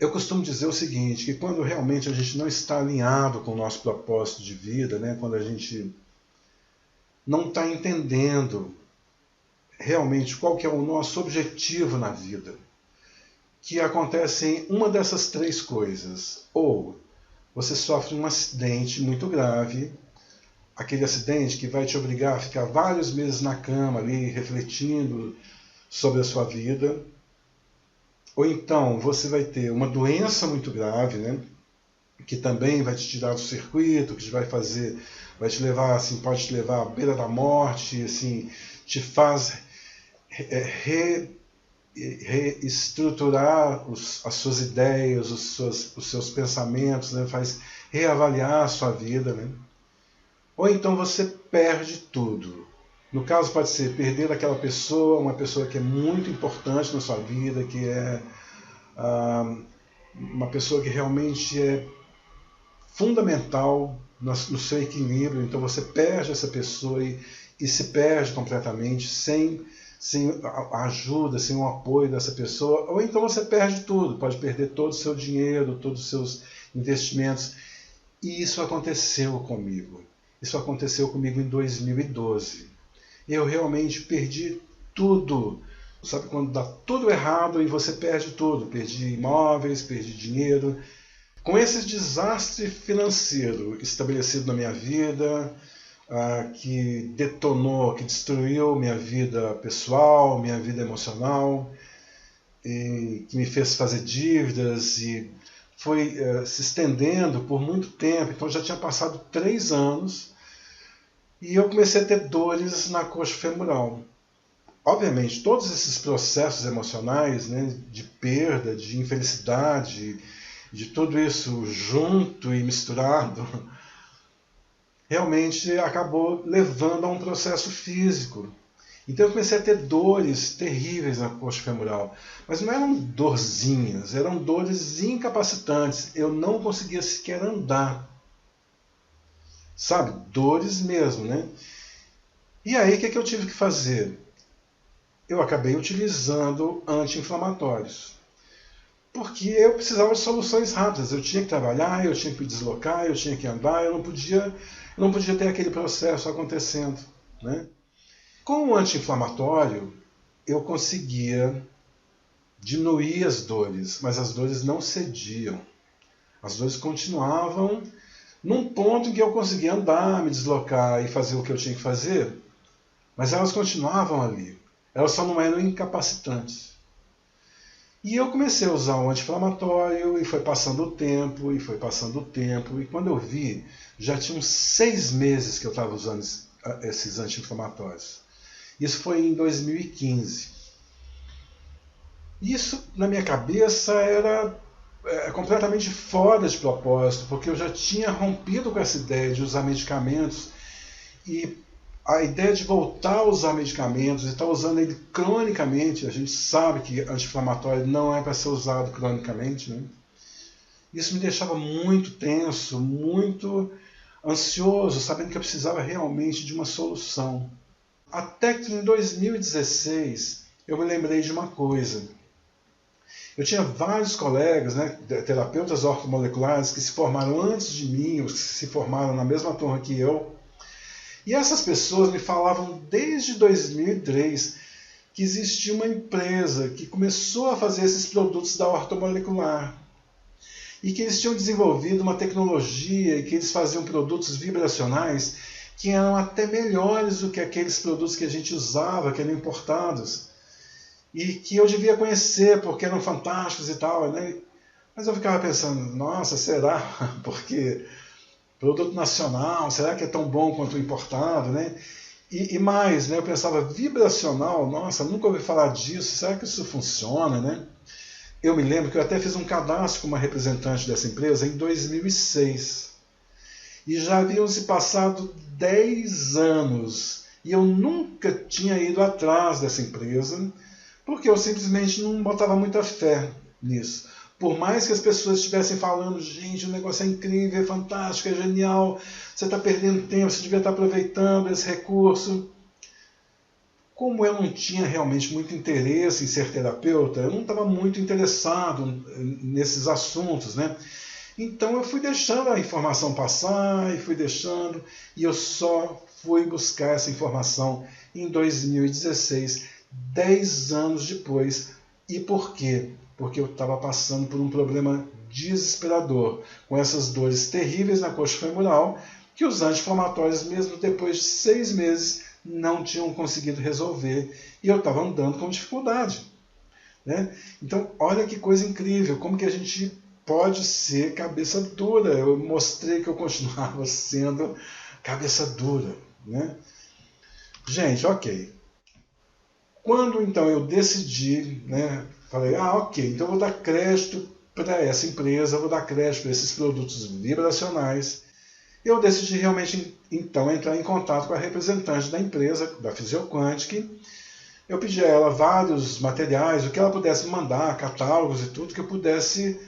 Eu costumo dizer o seguinte, que quando realmente a gente não está alinhado com o nosso propósito de vida, né, quando a gente não está entendendo realmente qual que é o nosso objetivo na vida, que acontecem uma dessas três coisas. Ou você sofre um acidente muito grave, aquele acidente que vai te obrigar a ficar vários meses na cama ali, refletindo sobre a sua vida. Ou então você vai ter uma doença muito grave, né, que também vai te tirar do circuito, que vai te levar, assim, pode te levar à beira da morte, assim, te faz reestruturar as suas ideias, os seus pensamentos, né? Faz reavaliar a sua vida. Né? Ou então você perde tudo. No caso pode ser perder aquela pessoa, uma pessoa que é muito importante na sua vida, que é uma pessoa que realmente é fundamental no seu equilíbrio. Então você perde essa pessoa e se perde completamente sem a ajuda, sem o apoio dessa pessoa, ou então você perde tudo, pode perder todo o seu dinheiro, todos os seus investimentos. E isso aconteceu comigo. Isso aconteceu comigo em 2012. Eu realmente perdi tudo. Sabe quando dá tudo errado e você perde tudo? Perdi imóveis, perdi dinheiro. Com esse desastre financeiro estabelecido na minha vida, que detonou, que destruiu minha vida pessoal, minha vida emocional, e que me fez fazer dívidas e foi se estendendo por muito tempo. Então já tinha passado 3 anos e eu comecei a ter dores na coxa femoral. Obviamente, todos esses processos emocionais, né, de perda, de infelicidade, de tudo isso junto e misturado, realmente acabou levando a um processo físico. Então eu comecei a ter dores terríveis na coxa femoral. Mas não eram dorzinhas, eram dores incapacitantes. Eu não conseguia sequer andar. Sabe? Dores mesmo, né? E aí o que eu tive que fazer? Eu acabei utilizando anti-inflamatórios. Porque eu precisava de soluções rápidas. Eu tinha que trabalhar, eu tinha que me deslocar, eu tinha que andar, eu não podia ter aquele processo acontecendo. Né? Com o anti-inflamatório, eu conseguia diminuir as dores, mas as dores não cediam. As dores continuavam num ponto em que eu conseguia andar, me deslocar e fazer o que eu tinha que fazer, mas elas continuavam ali. Elas só não eram incapacitantes. E eu comecei a usar o anti-inflamatório e foi passando o tempo, e quando eu vi, já tinha uns 6 meses que eu estava usando esses anti-inflamatórios. Isso foi em 2015. Isso, na minha cabeça, era completamente fora de propósito, porque eu já tinha rompido com essa ideia de usar medicamentos e a ideia de voltar a usar medicamentos e estar usando ele cronicamente, a gente sabe que anti-inflamatório não é para ser usado cronicamente, né? Isso me deixava muito tenso, muito ansioso, sabendo que eu precisava realmente de uma solução. Até que em 2016 eu me lembrei de uma coisa. Eu tinha vários colegas, né, terapeutas ortomoleculares, que se formaram antes de mim, ou que se formaram na mesma turma que eu. E essas pessoas me falavam desde 2003 que existia uma empresa que começou a fazer esses produtos da ortomolecular. E que eles tinham desenvolvido uma tecnologia e que eles faziam produtos vibracionais que eram até melhores do que aqueles produtos que a gente usava, que eram importados. E que eu devia conhecer porque eram fantásticos e tal. Né? Mas eu ficava pensando, nossa, será? Porque produto nacional, será que é tão bom quanto o importado, né? E mais, né? Eu pensava, vibracional, nossa, nunca ouvi falar disso, será que isso funciona, né? Eu me lembro que eu até fiz um cadastro com uma representante dessa empresa em 2006. E já haviam se passado 10 anos. E eu nunca tinha ido atrás dessa empresa, porque eu simplesmente não botava muita fé nisso. Por mais que as pessoas estivessem falando, gente, o negócio é incrível, é fantástico, é genial, você está perdendo tempo, você devia estar aproveitando esse recurso. como eu não tinha realmente muito interesse em ser terapeuta, eu não estava muito interessado nesses assuntos, né? Então eu fui deixando a informação passar, e fui deixando, e eu só fui buscar essa informação em 2016, 10 anos depois. E por quê? Porque eu estava passando por um problema desesperador, com essas dores terríveis na coxa femoral, que os anti-inflamatórios, mesmo depois de 6 meses, não tinham conseguido resolver, e eu estava andando com dificuldade, né? Então, olha que coisa incrível, como que a gente pode ser cabeça dura. Eu mostrei que eu continuava sendo cabeça dura, né? Gente, ok. Quando então eu decidi, né, falei, ok, então eu vou dar crédito para essa empresa, vou dar crédito para esses produtos vibracionais. Eu decidi realmente então entrar em contato com a representante da empresa, da Physioquantic. Eu pedi a ela vários materiais, o que ela pudesse mandar, catálogos e tudo, que eu pudesse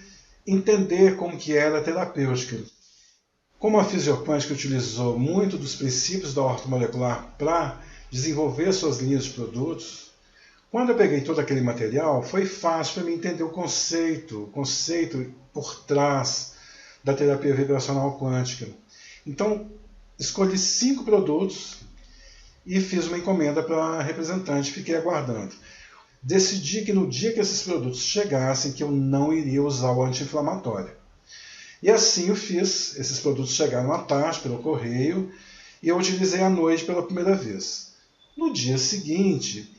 entender como que era a terapêutica. Como a Physioquantic utilizou muito dos princípios da ortomolecular para desenvolver suas linhas de produtos, quando eu peguei todo aquele material, foi fácil para mim entender o conceito por trás da terapia vibracional quântica. Então, escolhi 5 produtos e fiz uma encomenda para a representante, fiquei aguardando. Decidi que no dia que esses produtos chegassem, que eu não iria usar o anti-inflamatório. E assim eu fiz. Esses produtos chegaram à tarde pelo correio e eu utilizei à noite pela primeira vez. No dia seguinte,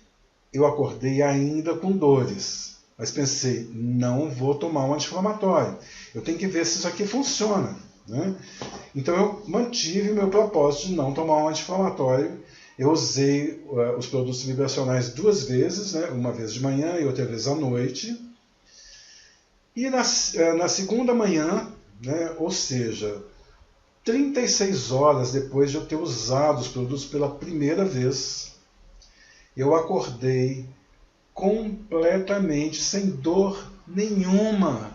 eu acordei ainda com dores, mas pensei, não vou tomar um anti-inflamatório. Eu tenho que ver se isso aqui funciona, né? Então eu mantive o meu propósito de não tomar um anti-inflamatório. Eu usei os produtos vibracionais 2 vezes, né? Uma vez de manhã e outra vez à noite. E na segunda manhã, né? Ou seja, 36 horas depois de eu ter usado os produtos pela primeira vez, eu acordei completamente sem dor nenhuma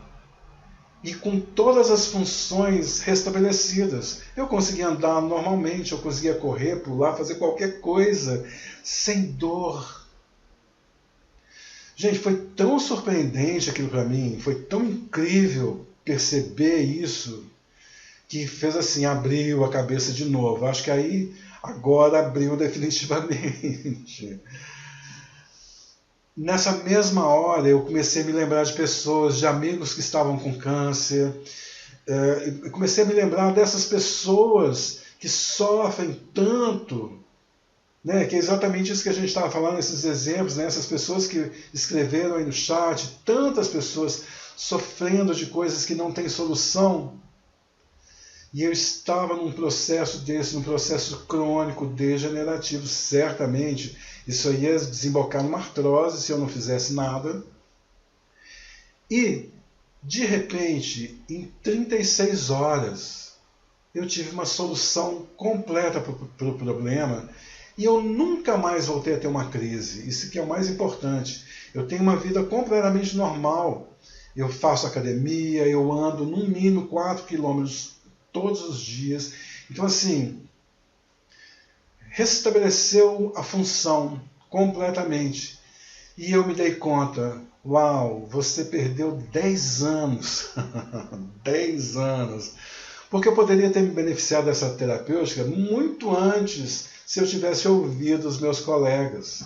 e com todas as funções restabelecidas. Eu conseguia andar normalmente, eu conseguia correr, pular, fazer qualquer coisa sem dor. Gente, foi tão surpreendente aquilo para mim, foi tão incrível perceber isso, que fez assim, abriu a cabeça de novo. Acho que aí, agora abriu definitivamente. Nessa mesma hora eu comecei a me lembrar de pessoas, de amigos que estavam com câncer. Eu comecei a me lembrar dessas pessoas que sofrem tanto, né, que é exatamente isso que a gente estava falando, esses exemplos, né, essas pessoas que escreveram aí no chat, tantas pessoas sofrendo de coisas que não têm solução. E eu estava num processo desse, num processo crônico, degenerativo, certamente. Isso ia desembocar numa artrose se eu não fizesse nada. E, de repente, em 36 horas, eu tive uma solução completa para o problema e eu nunca mais voltei a ter uma crise. Isso que é o mais importante. Eu tenho uma vida completamente normal. Eu faço academia, eu ando no mínimo 4 quilômetros todos os dias. Então, assim, restabeleceu a função completamente. E eu me dei conta, uau, você perdeu 10 anos. 10 anos. Porque eu poderia ter me beneficiado dessa terapêutica muito antes, se eu tivesse ouvido os meus colegas.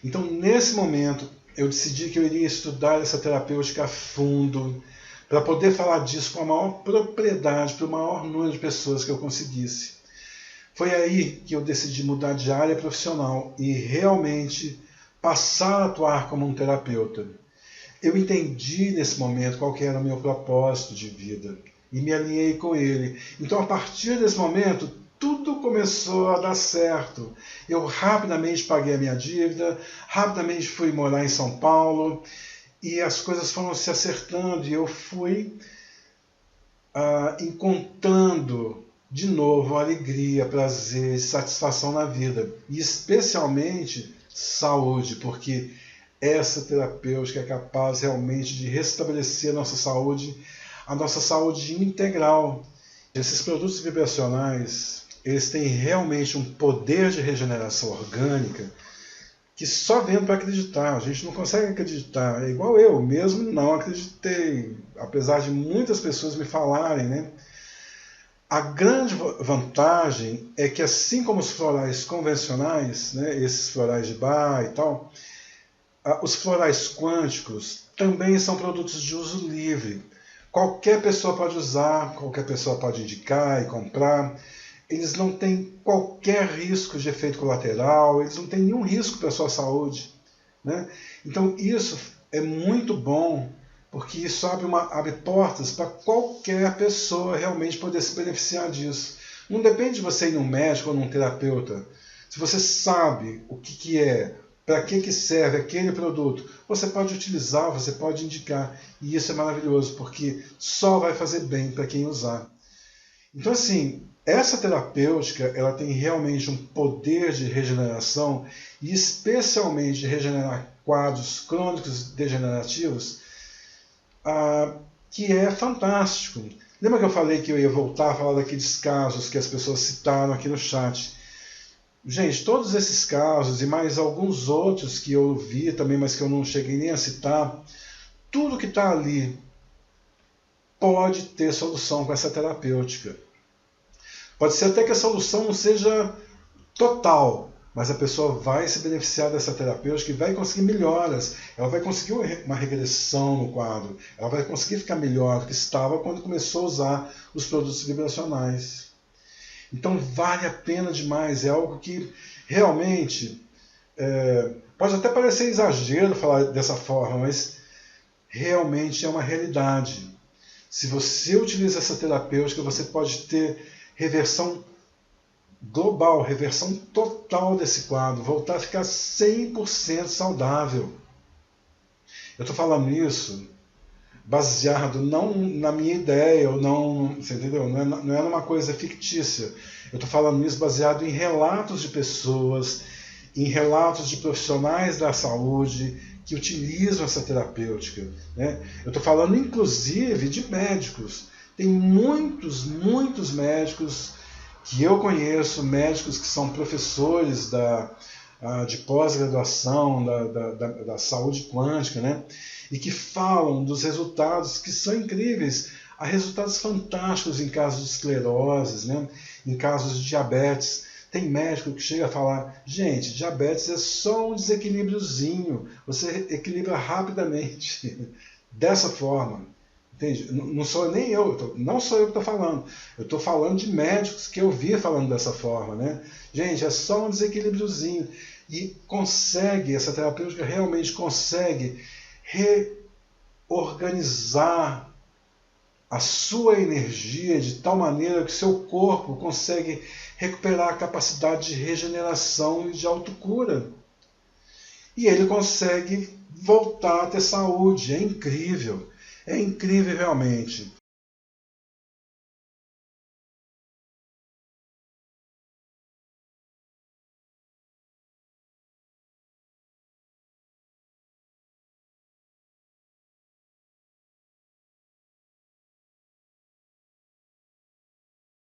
Então, nesse momento, eu decidi que eu iria estudar essa terapêutica a fundo, para poder falar disso com a maior propriedade, para o maior número de pessoas que eu conseguisse. Foi aí que eu decidi mudar de área profissional e realmente passar a atuar como um terapeuta. Eu entendi nesse momento qual que era o meu propósito de vida e me alinhei com ele. Então, a partir desse momento, tudo começou a dar certo. Eu rapidamente paguei a minha dívida, rapidamente fui morar em São Paulo, e as coisas foram se acertando e eu fui encontrando de novo alegria, prazer e satisfação na vida. E especialmente saúde, porque essa terapêutica é capaz realmente de restabelecer a nossa saúde integral. Esses produtos vibracionais, eles têm realmente um poder de regeneração orgânica que só vendo para acreditar. A gente não consegue acreditar. É igual eu mesmo não acreditei, apesar de muitas pessoas me falarem, né? A grande vantagem é que, assim como os florais convencionais, né, esses florais de bar e tal, os florais quânticos também são produtos de uso livre. Qualquer pessoa pode usar, qualquer pessoa pode indicar e comprar. Eles não têm qualquer risco de efeito colateral, eles não têm nenhum risco para a sua saúde, né? Então isso é muito bom, porque isso abre portas para qualquer pessoa realmente poder se beneficiar disso. Não depende de você ir num médico ou num terapeuta. Se você sabe o que é, para que serve aquele produto, você pode utilizar, você pode indicar. E isso é maravilhoso, porque só vai fazer bem para quem usar. Então, assim, essa terapêutica ela tem realmente um poder de regeneração, e especialmente de regenerar quadros crônicos degenerativos, que é fantástico. Lembra que eu falei que eu ia voltar a falar daqueles casos que as pessoas citaram aqui no chat? Gente, todos esses casos e mais alguns outros que eu vi também, mas que eu não cheguei nem a citar, tudo que está ali pode ter solução com essa terapêutica. Pode ser até que a solução não seja total, mas a pessoa vai se beneficiar dessa terapêutica e vai conseguir melhoras. Ela vai conseguir uma regressão no quadro. Ela vai conseguir ficar melhor do que estava quando começou a usar os produtos vibracionais. Então vale a pena demais. É algo que realmente pode até parecer exagero falar dessa forma, mas realmente é uma realidade. Se você utiliza essa terapêutica, você pode ter reversão global, reversão total desse quadro, voltar a ficar 100% saudável. Eu estou falando isso baseado não na minha ideia, ou não, você entendeu? Não é numa coisa fictícia. Eu estou falando isso baseado em relatos de pessoas, em relatos de profissionais da saúde que utilizam essa terapêutica, né? Eu estou falando inclusive de médicos. Tem muitos médicos que eu conheço, médicos que são professores de pós-graduação da saúde quântica, né? E que falam dos resultados que são incríveis. Há resultados fantásticos em casos de esclerose, né? Em casos de diabetes. Tem médico que chega a falar, gente, diabetes é só um desequilíbriozinho, você equilibra rapidamente. Dessa forma. Entende? Não sou nem eu, não sou eu que estou falando. Eu estou falando de médicos que eu vi falando dessa forma, né? Gente, é só um desequilíbriozinho. E essa terapêutica realmente consegue reorganizar a sua energia de tal maneira que seu corpo consegue recuperar a capacidade de regeneração e de autocura. E ele consegue voltar a ter saúde. É incrível realmente.